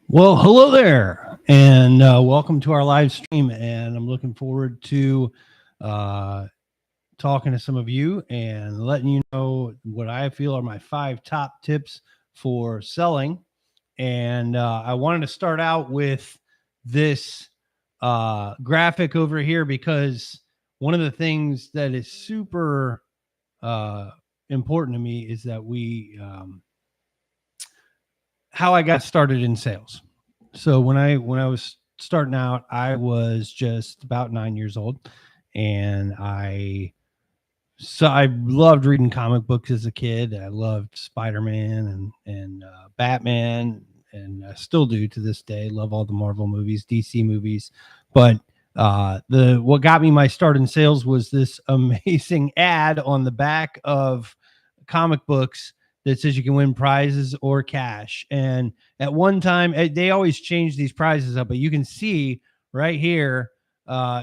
Well, hello there, and welcome to our live stream. And I'm looking forward to uh, talking to some of you and letting you know what I feel are my 5 top tips for selling. And I wanted to start out with this graphic over here because one of the things that is super uh, important to me is that how I got started in sales. So when I was starting out, I was just about 9 years old, and I loved reading comic books as a kid. I loved Spider-Man and Batman, and I still do to this day. Love all the Marvel movies, DC movies, but the what got me my start in sales was this amazing ad on the back of comic books that says you can win prizes or cash. And at one time, they always change these prizes up, but you can see right here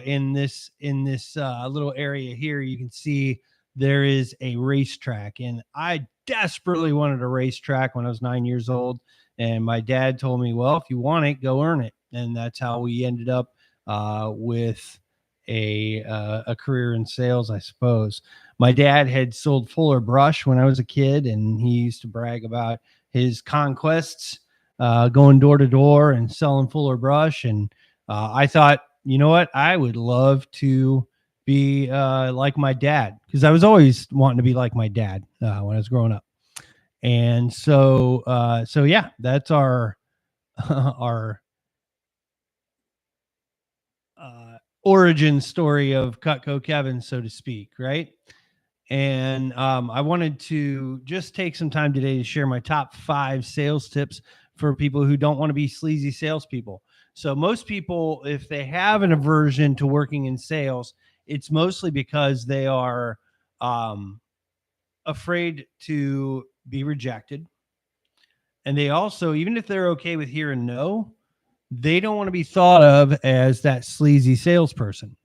in this little area here, you can see there is a racetrack, and I desperately wanted a racetrack when I was 9 years old. And my dad told me, "Well, if you want it, go earn it." And that's how we ended up with a career in sales, I suppose. My dad had sold Fuller Brush when I was a kid, and he used to brag about his conquests, going door to door and selling Fuller Brush. And I thought, you know what? I would love to be like my dad, because I was always wanting to be like my dad when I was growing up. And so yeah, that's our our origin story of Cutco Kevin, so to speak, right? And I wanted to just take some time today to share my top 5 sales tips for people who don't want to be sleazy salespeople. So most people, if they have an aversion to working in sales, it's mostly because they are um, afraid to be rejected. And they also, even if they're okay with hearing no, they don't want to be thought of as that sleazy salesperson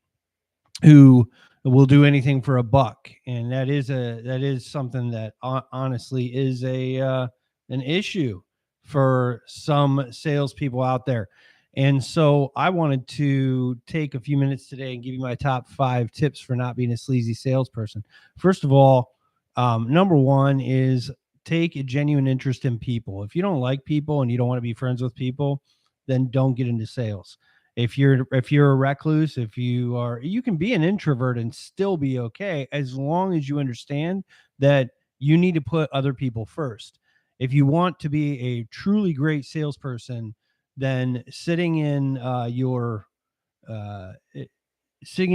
who will do anything for a buck. And that is something that honestly is a an issue for some salespeople out there. And so I wanted to take a few minutes today and give you my top 5 tips for not being a sleazy salesperson. First of all, number one is take a genuine interest in people. If you don't like people and you don't want to be friends with people, then don't get into sales. If you're a recluse, if you are, you can be an introvert and still be okay, as long as you understand that you need to put other people first. If you want to be a truly great salesperson, then uh, sitting in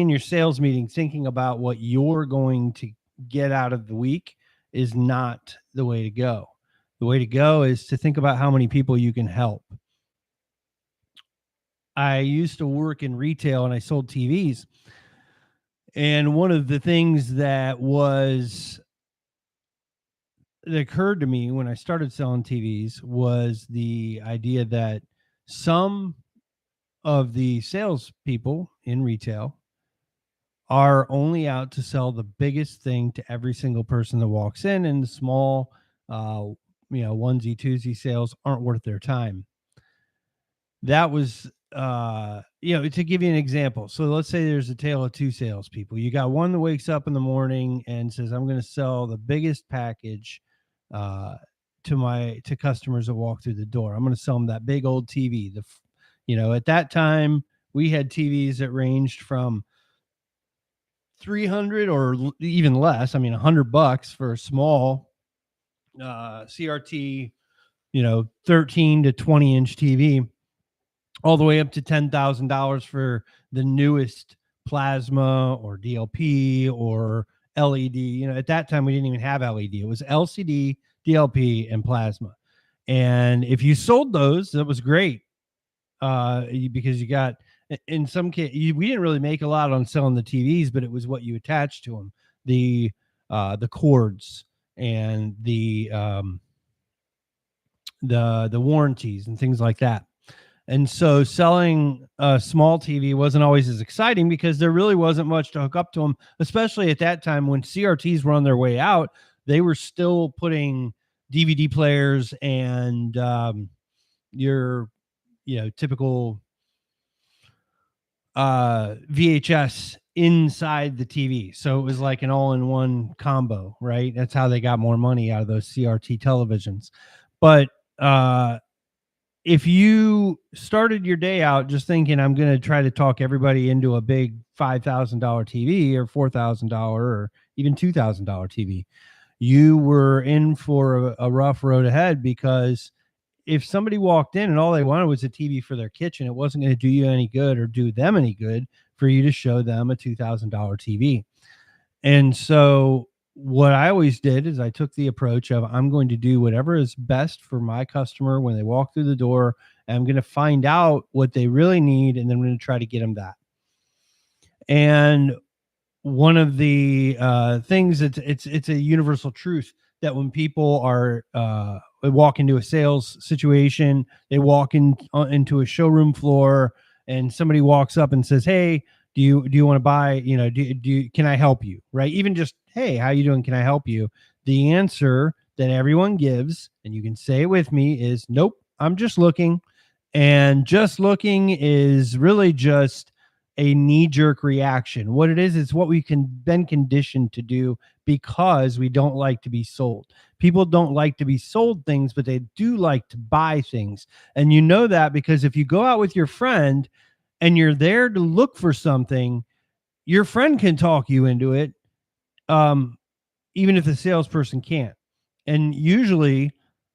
your sales meeting thinking about what you're going to get out of the week is not the way to go. The way to go is to think about how many people you can help. I used to work in retail and I sold TVs. And one of the things that occurred to me when I started selling TVs was the idea that some of the salespeople in retail are only out to sell the biggest thing to every single person that walks in, and the small, uh, onesie twosie sales aren't worth their time. That was to give you an example. So let's say there's a tale of 2 salespeople. You got one that wakes up in the morning and says, "I'm going to sell the biggest package uh to customers that walk through the door. I'm going to sell them that big old TV." At that time we had TVs that ranged from 300 or even less. I mean, $100 for a small CRT, 13 to 20-inch TV, all the way up to $10,000 for the newest plasma or DLP or LED. At that time we didn't even have LED. It was LCD, DLP, and plasma. And if you sold those, that was great, because you got, in some case, we didn't really make a lot on selling the TVs, but it was what you attached to them, the cords and the warranties and things like that. And so selling a small TV wasn't always as exciting because there really wasn't much to hook up to them, especially at that time when CRTs were on their way out. They were still putting DVD players and your typical VHS inside the TV. So it was like an all-in-one combo, right? That's how they got more money out of those CRT televisions. But if you started your day out just thinking I'm going to try to talk everybody into a big $5,000 TV or $4,000 or even $2,000 TV, you were in for a rough road ahead, because if somebody walked in and all they wanted was a TV for their kitchen, it wasn't going to do you any good or do them any good for you to show them a $2,000 TV. And so what I always did is I took the approach of, I'm going to do whatever is best for my customer when they walk through the door. And I'm going to find out what they really need, and then I'm going to try to get them that. And one of the things it's a universal truth that when people are walk into a sales situation, they walk into a showroom floor, and somebody walks up and says, "Hey, do you want to buy? Can I help you?" Right? Even just, "Hey, how you doing? Can I help you?" The answer that everyone gives, and you can say it with me, is, "Nope, I'm just looking." And just looking is really just a knee-jerk reaction. What it is what we've been conditioned to do because we don't like to be sold. People don't like to be sold things, but they do like to buy things. And you know that because if you go out with your friend and you're there to look for something, your friend can talk you into it, even if the salesperson can't. And usually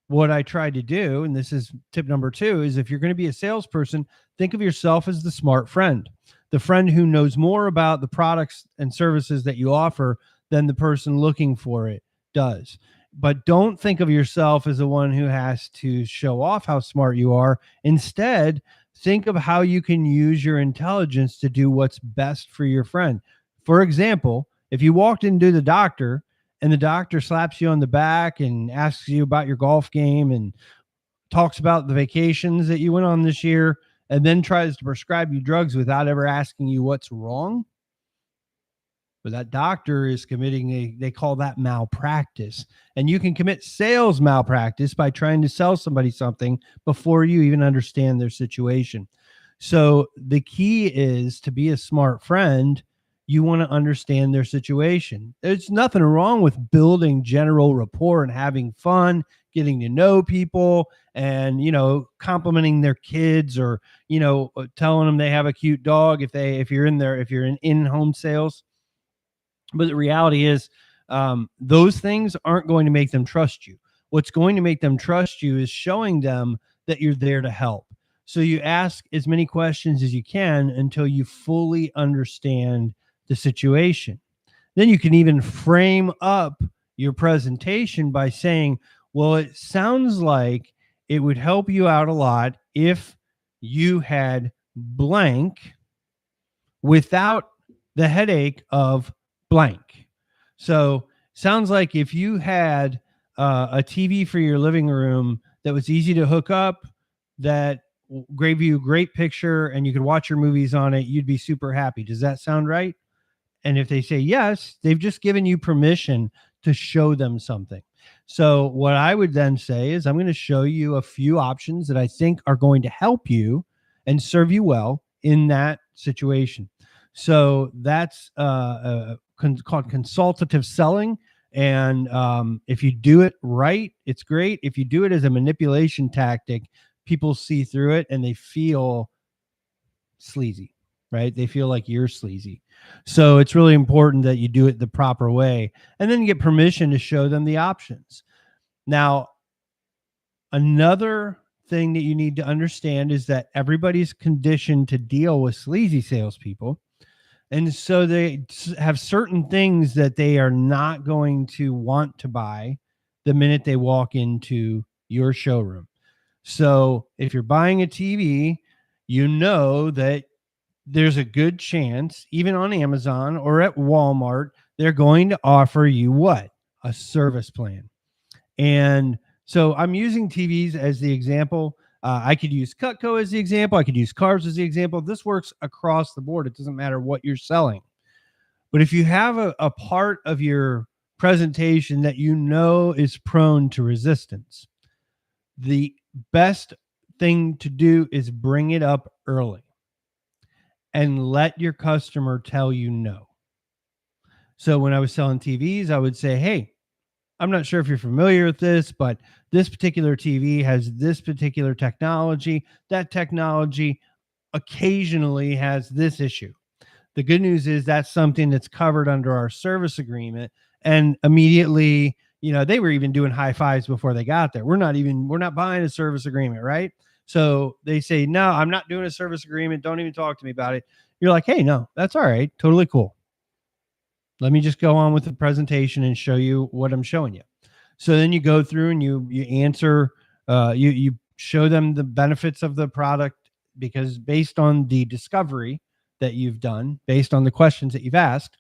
what I try to do, and this is tip number 2, is if you're going to be a salesperson, think of yourself as the smart friend, the friend who knows more about the products and services that you offer than the person looking for it does. But don't think of yourself as the one who has to show off how smart you are. Instead, think of how you can use your intelligence to do what's best for your friend. For example, if you walked into the doctor and the doctor slaps you on the back and asks you about your golf game and talks about the vacations that you went on this year, and then tries to prescribe you drugs without ever asking you what's wrong, but that doctor is committing they call that malpractice. And you can commit sales malpractice by trying to sell somebody something before you even understand their situation. So the key is to be a smart friend. You want to understand their situation. There's nothing wrong with building general rapport and having fun, getting to know people, and complimenting their kids, or telling them they have a cute dog if you're in in-home sales. But the reality is, those things aren't going to make them trust you. What's going to make them trust you is showing them that you're there to help. So you ask as many questions as you can until you fully understand the situation. Then you can even frame up your presentation by saying, well, it sounds like it would help you out a lot if you had blank without the headache of blank. So sounds like if you had a TV for your living room that was easy to hook up, that gave you a great picture, and you could watch your movies on it, you'd be super happy. Does that sound right? And if they say yes, they've just given you permission to show them something. So what I would then say is, I'm going to show you a few options that I think are going to help you and serve you well in that situation. So that's called consultative selling. And if you do it right, it's great. If you do it as a manipulation tactic, people see through it and they feel sleazy, right? They feel like you're sleazy. So it's really important that you do it the proper way, and then you get permission to show them the options. Now, another thing that you need to understand is that everybody's conditioned to deal with sleazy salespeople. And so they have certain things that they are not going to want to buy the minute they walk into your showroom. So if you're buying a TV, you know that there's a good chance, even on Amazon or at Walmart, they're going to offer you what? A service plan. And so I'm using TVs as the example. I could use Cutco as the example. I could use cars as the example. This works across the board. It doesn't matter what you're selling. But if you have a part of your presentation that you know is prone to resistance, the best thing to do is bring it up early and let your customer tell you no. So when I was selling TVs, I would say, hey, I'm not sure if you're familiar with this, but this particular TV has this particular technology. That technology occasionally has this issue. The good news is that's something that's covered under our service agreement. And immediately, they were even doing high fives before they got there. We're not buying a service agreement, right? So they say, no, I'm not doing a service agreement. Don't even talk to me about it. You're like, hey, no, that's all right. Totally cool. Let me just go on with the presentation and show you what I'm showing you. So then you go through and you answer, you show them the benefits of the product, because based on the discovery that you've done, based on the questions that you've asked,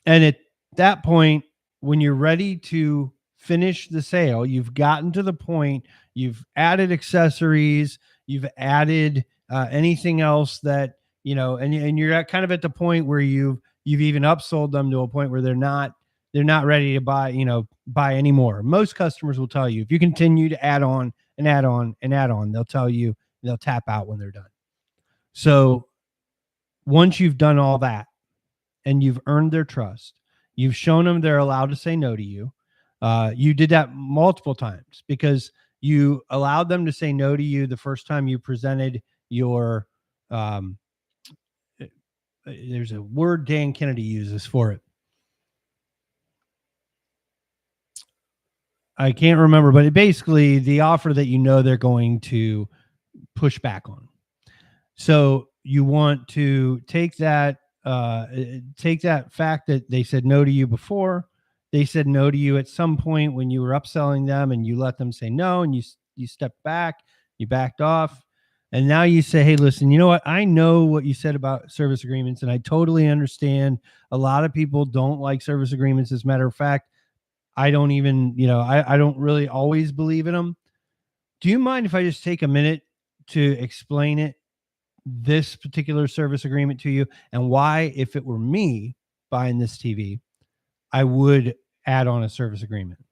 and at that point, when you're ready to finish the sale, you've gotten to the point, you've added accessories, you've added anything else that, and you're kind of at the point where you've even upsold them to a point where they're not ready to buy anymore. Most customers will tell you, if you continue to add on and add on and add on, they'll tell you they'll tap out when they're done. So once you've done all that and you've earned their trust, you've shown them they're allowed to say no to you. You did that multiple times because you allowed them to say no to you the first time you presented your, there's a word Dan Kennedy uses for it. I can't remember, but basically the offer that they're going to push back on. So you want to take that fact that they said no to you before, they said no to you at some point when you were upselling them, and you let them say no, and you stepped back, you backed off, and now you say, hey, listen, you know what? I know what you said about service agreements, and I totally understand. A lot of people don't like service agreements. As a matter of fact, I don't even, I don't really always believe in them. Do you mind if I just take a minute to explain this particular service agreement to you, and why, if it were me buying this TV, I would add on a service agreement?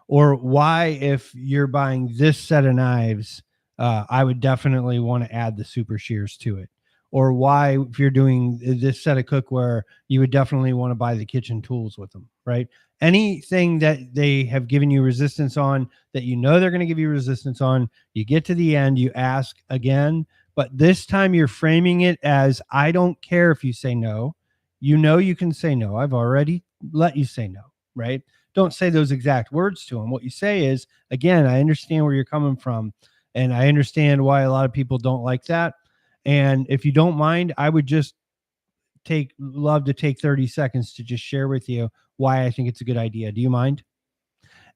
Or why, if you're buying this set of knives, I would definitely want to add the super shears to it? Or why, if you're doing this set of cookware, you would definitely want to buy the kitchen tools with them, right? Anything that they have given you resistance on, that they're going to give you resistance on, you get to the end, you ask again, but this time you're framing it as, I don't care if you say no. You can say no. I've already let you say no, right? Don't say those exact words to them. What you say is, again, I understand where you're coming from, and I understand why a lot of people don't like that. And if you don't mind, I would just love to take 30 seconds to just share with you why I think it's a good idea. Do you mind?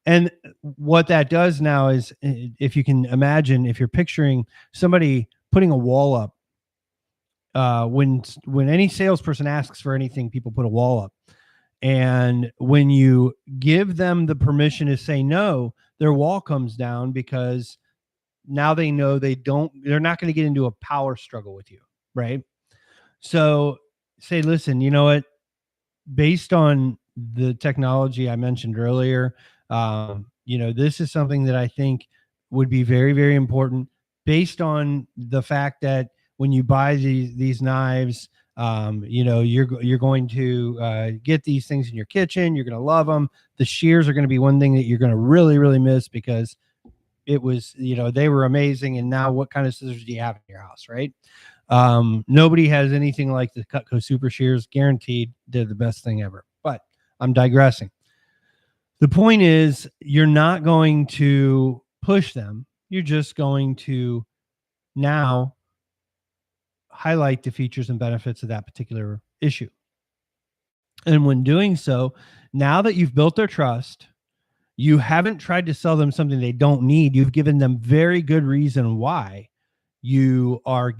And what that does now is, if you can imagine, if you're picturing somebody putting a wall up, when any salesperson asks for anything, people put a wall up. And when you give them the permission to say no, their wall comes down, because now they know they're not going to get into a power struggle with you, right? So say, listen, you know what? Based on the technology I mentioned earlier, this is something that I think would be very, very important, based on the fact that when you buy these knives, you're going to get these things in your kitchen. You're going to love them. The shears are going to be one thing that you're going to really, really miss, because it was, they were amazing. And now what kind of scissors do you have in your house, right? Nobody has anything like the Cutco Super Shears. Guaranteed, they're the best thing ever. But I'm digressing. The point is, you're not going to push them. You're just going to now highlight the features and benefits of that particular issue. And when doing so, now that you've built their trust, you haven't tried to sell them something they don't need. You've given them very good reason why you are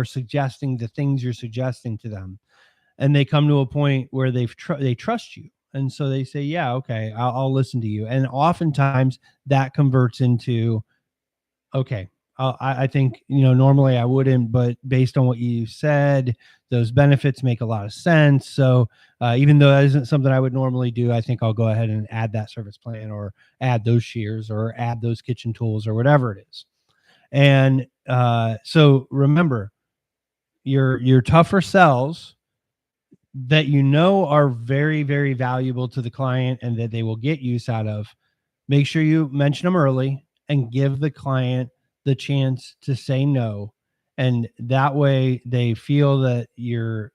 suggesting the things you're suggesting to them. And they come to a point where they trust you. And so they say, yeah, okay, I'll listen to you. And oftentimes that converts into, okay, I think, normally I wouldn't, but based on what you said, those benefits make a lot of sense. So even though that isn't something I would normally do, I think I'll go ahead and add that service plan, or add those shears, or add those kitchen tools, or whatever it is. And so remember, your tougher sells that are very, very valuable to the client and that they will get use out of, make sure you mention them early and give the client the chance to say no. And that way they feel that you're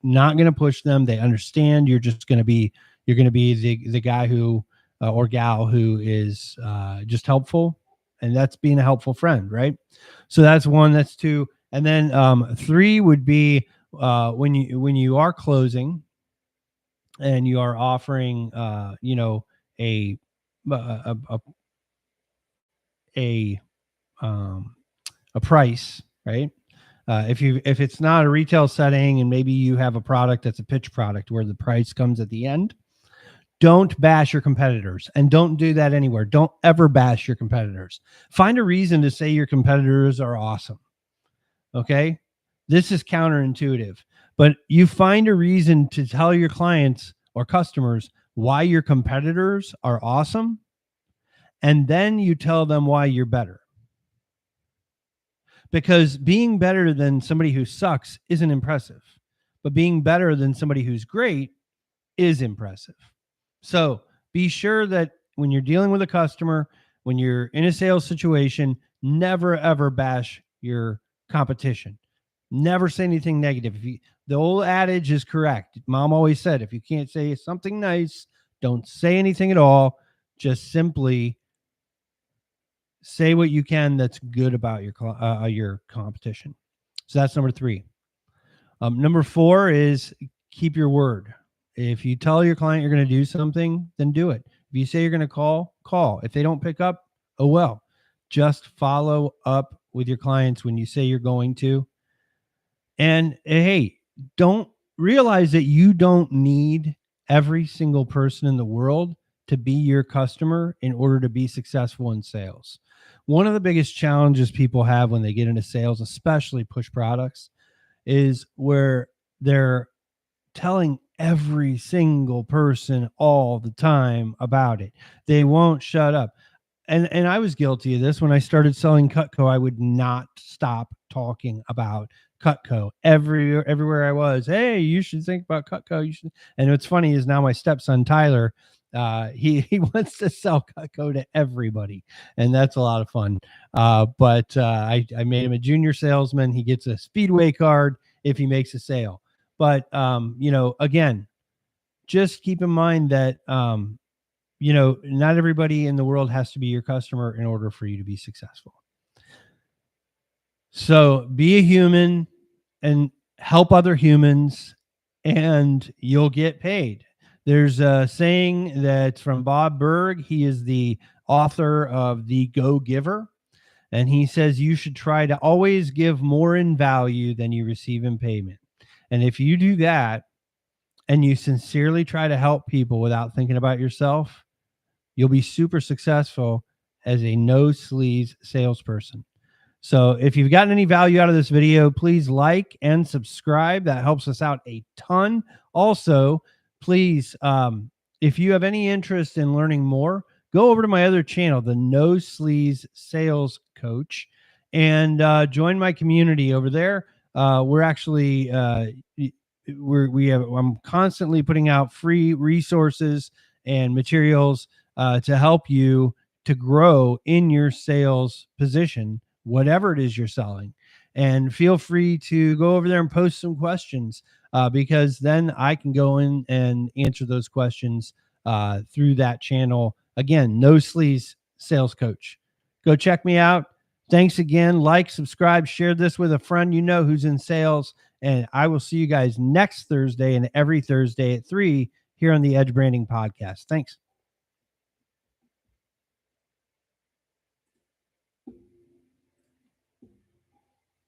not going to push them. They understand you're going to be the guy who or gal who is just helpful. And that's being a helpful friend, right? So that's one. That's two. And then 3 would be when you are closing and you are offering a a a, a a price, right? If it's not a retail setting and maybe you have a product that's a pitch product where the price comes at the end, don't bash your competitors, and don't do that anywhere. Don't ever bash your competitors. Find a reason to say your competitors are awesome. Okay. This is counterintuitive, but you find a reason to tell your clients or customers why your competitors are awesome. And then you tell them why you're better. Because being better than somebody who sucks isn't impressive, but being better than somebody who's great is impressive. So be sure that when you're dealing with a customer, when you're in a sales situation, never ever bash your competition. Never say anything negative. The old adage is correct. Mom always said, if you can't say something nice, don't say anything at all. Just simply say what you can that's good about your competition. So that's number 3. Number 4 is keep your word. If you tell your client you're going to do something, then do it. If you say you're going to call. If they don't pick up, oh well. Just follow up with your clients when you say you're going to. And hey, don't realize that you don't need every single person in the world to be your customer in order to be successful in sales. One of the biggest challenges people have when they get into sales, especially push products, is where they're telling every single person all the time about it. They won't shut up. And I was guilty of this. When I started selling Cutco, I would not stop talking about Cutco everywhere I was. Hey, you should think about Cutco. You should. And what's funny is now my stepson Tyler, he wants to sell Cutco to everybody, and that's a lot of fun. But I made him a junior salesman. He gets a Speedway card if he makes a sale. But again, just keep in mind that not everybody in the world has to be your customer in order for you to be successful. So be a human and help other humans, and you'll get paid. There's a saying that's from Bob Berg. He is the author of The Go Giver. And he says you should try to always give more in value than you receive in payment. And if you do that and you sincerely try to help people without thinking about yourself, you'll be super successful as a no-sleaze salesperson. So if you've gotten any value out of this video, please like and subscribe. That helps us out a ton. Also, please, if you have any interest in learning more, go over to my other channel, the No-Sleaze Sales Coach, and join my community over there. We're actually I'm constantly putting out free resources and materials to help you to grow in your sales position, whatever it is you're selling. And feel free to go over there and post some questions because then I can go in and answer those questions through that channel. Again, No-Sleaze Sales Coach. Go check me out. Thanks again. Like, subscribe, share this with a friend you know who's in sales. And I will see you guys next Thursday and every Thursday at 3 here on the Edge Branding Podcast. Thanks.